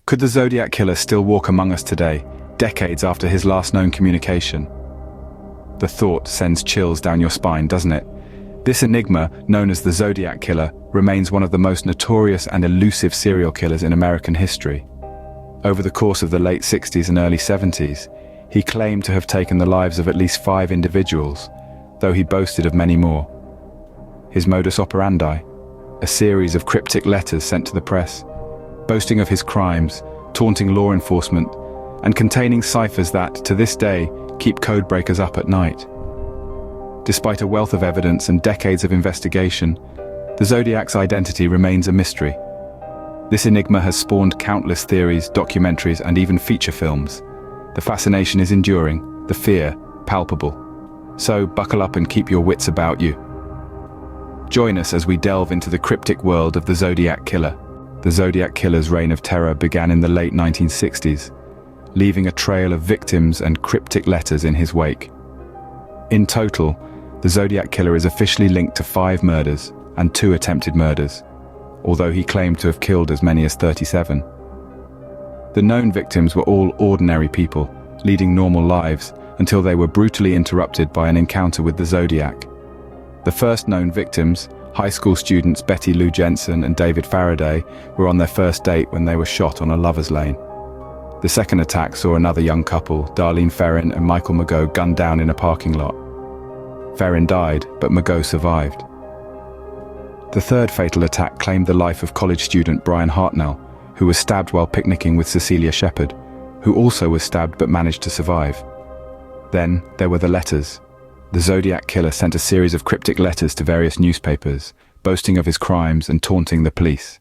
Could the Zodiac Killer still walk among us today, decades after his last known communication? The thought sends chills down your spine, doesn't it? This enigma, known as the Zodiac Killer, remains one of the most notorious and elusive serial killers in American history. Over the course of the late 60s and early 70s, he claimed to have taken the lives of at least 5 individuals, though he boasted of many more. His modus operandi, a series of cryptic letters sent to the press, boasting of his crimes, taunting law enforcement, and containing ciphers that, to this day, keep codebreakers up at night. Despite a wealth of evidence and decades of investigation, the Zodiac's identity remains a mystery. This enigma has spawned countless theories, documentaries, and even feature films. The fascination is enduring, the fear palpable. So buckle up and keep your wits about you. Join us as we delve into the cryptic world of the Zodiac Killer. The Zodiac Killer's reign of terror began in the late 1960s, leaving a trail of victims and cryptic letters in his wake. In total, the Zodiac Killer is officially linked to 5 murders and 2 attempted murders, although he claimed to have killed as many as 37. The known victims were all ordinary people, leading normal lives until they were brutally interrupted by an encounter with the Zodiac. The first known victims, high school students Betty Lou Jensen and David Faraday, were on their first date when they were shot on a lover's lane. The second attack saw another young couple, Darlene Ferrin and Michael Mageau, gunned down in a parking lot. Ferrin died, but Mageau survived. The third fatal attack claimed the life of college student Brian Hartnell, who was stabbed while picnicking with Cecilia Shepard, who also was stabbed but managed to survive. Then there were the letters. The Zodiac Killer sent a series of cryptic letters to various newspapers, boasting of his crimes and taunting the police.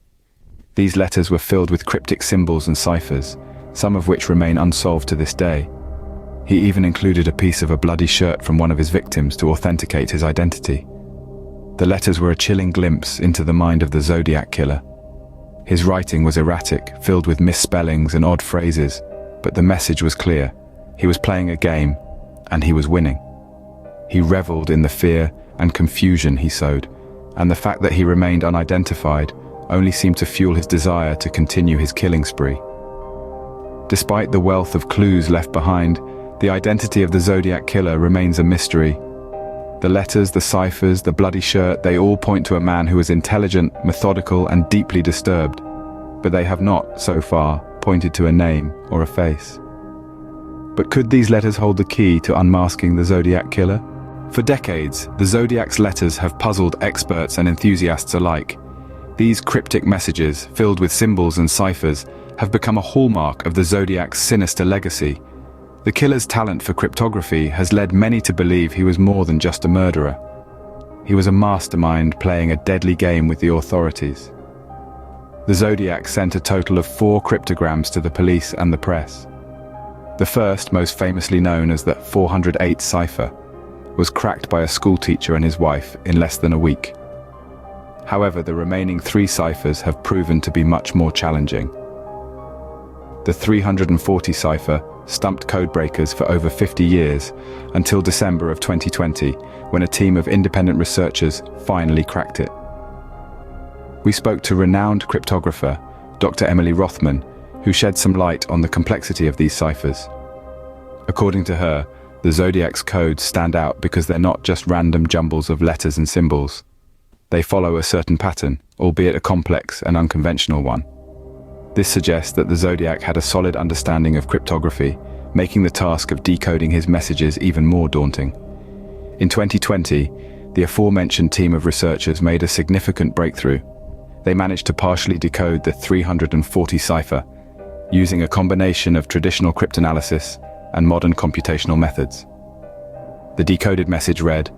These letters were filled with cryptic symbols and ciphers, some of which remain unsolved to this day. He even included a piece of a bloody shirt from one of his victims to authenticate his identity. The letters were a chilling glimpse into the mind of the Zodiac Killer. His writing was erratic, filled with misspellings and odd phrases, but the message was clear. He was playing a game, and he was winning. He reveled in the fear and confusion he sowed, and the fact that he remained unidentified only seemed to fuel his desire to continue his killing spree. Despite the wealth of clues left behind, the identity of the Zodiac Killer remains a mystery. The letters, the ciphers, the bloody shirt, they all point to a man who is intelligent, methodical, and deeply disturbed. But they have not, so far, pointed to a name or a face. But could these letters hold the key to unmasking the Zodiac Killer? For decades, the Zodiac's letters have puzzled experts and enthusiasts alike. These cryptic messages, filled with symbols and ciphers, have become a hallmark of the Zodiac's sinister legacy. The killer's talent for cryptography has led many to believe he was more than just a murderer. He was a mastermind playing a deadly game with the authorities. The Zodiac sent a total of 4 cryptograms to the police and the press. The first, most famously known as the 408 cipher, was cracked by a schoolteacher and his wife in less than a week. However, the remaining 3 ciphers have proven to be much more challenging. The 340 cipher stumped codebreakers for over 50 years, until December of 2020, when a team of independent researchers finally cracked it. We spoke to renowned cryptographer, Dr. Emily Rothman, who shed some light on the complexity of these ciphers. According to her, the Zodiac's codes stand out because they're not just random jumbles of letters and symbols. They follow a certain pattern, albeit a complex and unconventional one. This suggests that the Zodiac had a solid understanding of cryptography, making the task of decoding his messages even more daunting. In 2020, the aforementioned team of researchers made a significant breakthrough. They managed to partially decode the 340 cipher, using a combination of traditional cryptanalysis and modern computational methods. The decoded message read,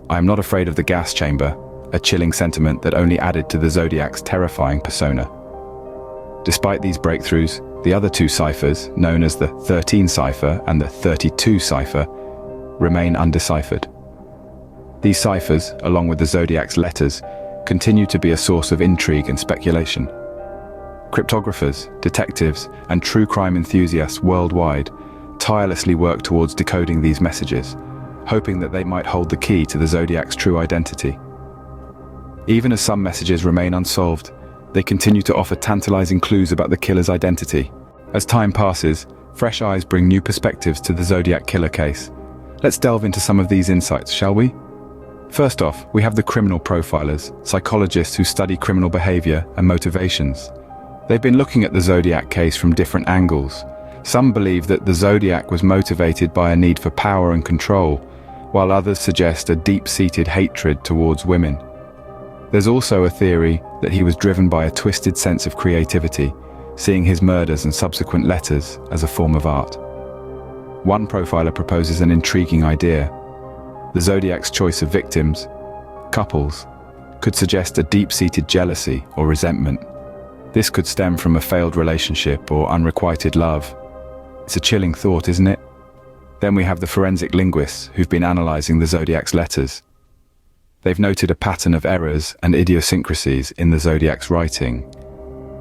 "I am not afraid of the gas chamber," a chilling sentiment that only added to the Zodiac's terrifying persona. Despite these breakthroughs, the other 2 ciphers, known as the 13 cipher and the 32 cipher, remain undeciphered. These ciphers, along with the Zodiac's letters, continue to be a source of intrigue and speculation. Cryptographers, detectives, and true crime enthusiasts worldwide tirelessly work towards decoding these messages, hoping that they might hold the key to the Zodiac's true identity. Even as some messages remain unsolved, They continue to offer tantalizing clues about the killer's identity. As time passes, fresh eyes bring new perspectives to the Zodiac killer case. Let's delve into some of these insights, shall we? First off, we have the criminal profilers, psychologists who study criminal behavior and motivations. They've been looking at the Zodiac case from different angles. Some believe that the Zodiac was motivated by a need for power and control, while others suggest a deep-seated hatred towards women. There's also a theory that he was driven by a twisted sense of creativity, seeing his murders and subsequent letters as a form of art. One profiler proposes an intriguing idea. The Zodiac's choice of victims, couples, could suggest a deep-seated jealousy or resentment. This could stem from a failed relationship or unrequited love. It's a chilling thought, isn't it? Then we have the forensic linguists who've been analyzing the Zodiac's letters. They've noted a pattern of errors and idiosyncrasies in the Zodiac's writing.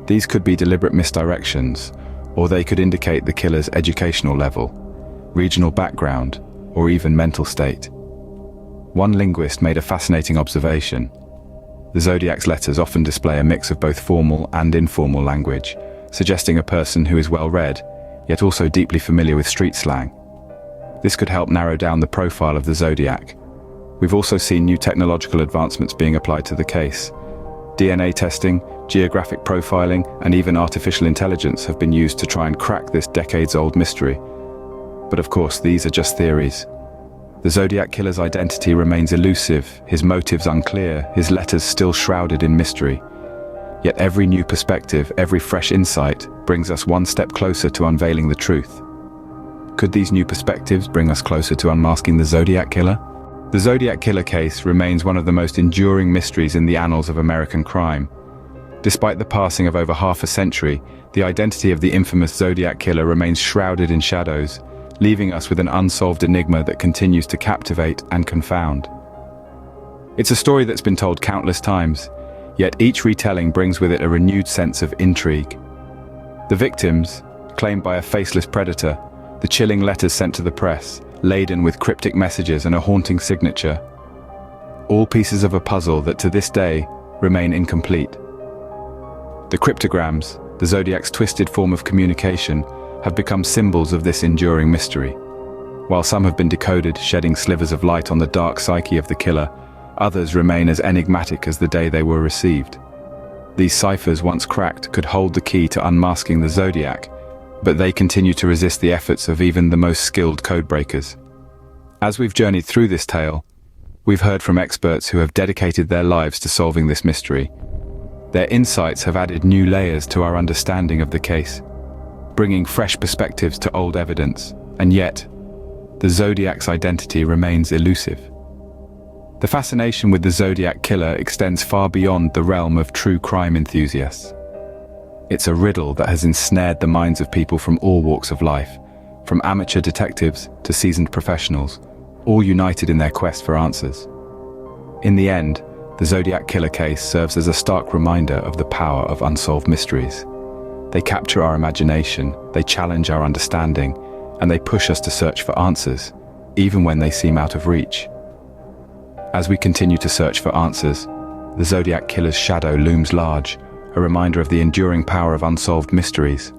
These could be deliberate misdirections, or they could indicate the killer's educational level, regional background, or even mental state. One linguist made a fascinating observation. The Zodiac's letters often display a mix of both formal and informal language, suggesting a person who is well-read, yet also deeply familiar with street slang. This could help narrow down the profile of the Zodiac. We've also seen new technological advancements being applied to the case. DNA testing, geographic profiling, and even artificial intelligence have been used to try and crack this decades-old mystery. But of course, these are just theories. The Zodiac killer's identity remains elusive, his motives unclear, his letters still shrouded in mystery. Yet every new perspective, every fresh insight, brings us one step closer to unveiling the truth. Could these new perspectives bring us closer to unmasking the Zodiac killer? The Zodiac killer case remains one of the most enduring mysteries in the annals of American crime. Despite the passing of over half a century, the identity of the infamous Zodiac killer remains shrouded in shadows, leaving us with an unsolved enigma that continues to captivate and confound. It's a story that's been told countless times, yet each retelling brings with it a renewed sense of intrigue. The victims, claimed by a faceless predator, the chilling letters sent to the press, laden with cryptic messages and a haunting signature. All pieces of a puzzle that to this day remain incomplete. The cryptograms, the Zodiac's twisted form of communication, have become symbols of this enduring mystery. While some have been decoded, shedding slivers of light on the dark psyche of the killer, others remain as enigmatic as the day they were received. These ciphers, once cracked, could hold the key to unmasking the Zodiac, but they continue to resist the efforts of even the most skilled codebreakers. As we've journeyed through this tale, we've heard from experts who have dedicated their lives to solving this mystery. Their insights have added new layers to our understanding of the case, bringing fresh perspectives to old evidence, and yet, the Zodiac's identity remains elusive. The fascination with the Zodiac killer extends far beyond the realm of true crime enthusiasts. It's a riddle that has ensnared the minds of people from all walks of life, from amateur detectives to seasoned professionals, all united in their quest for answers. In the end, the Zodiac killer case serves as a stark reminder of the power of unsolved mysteries. They capture our imagination, they challenge our understanding, and they push us to search for answers, even when they seem out of reach. As we continue to search for answers, the Zodiac killer's shadow looms large, a reminder of the enduring power of unsolved mysteries.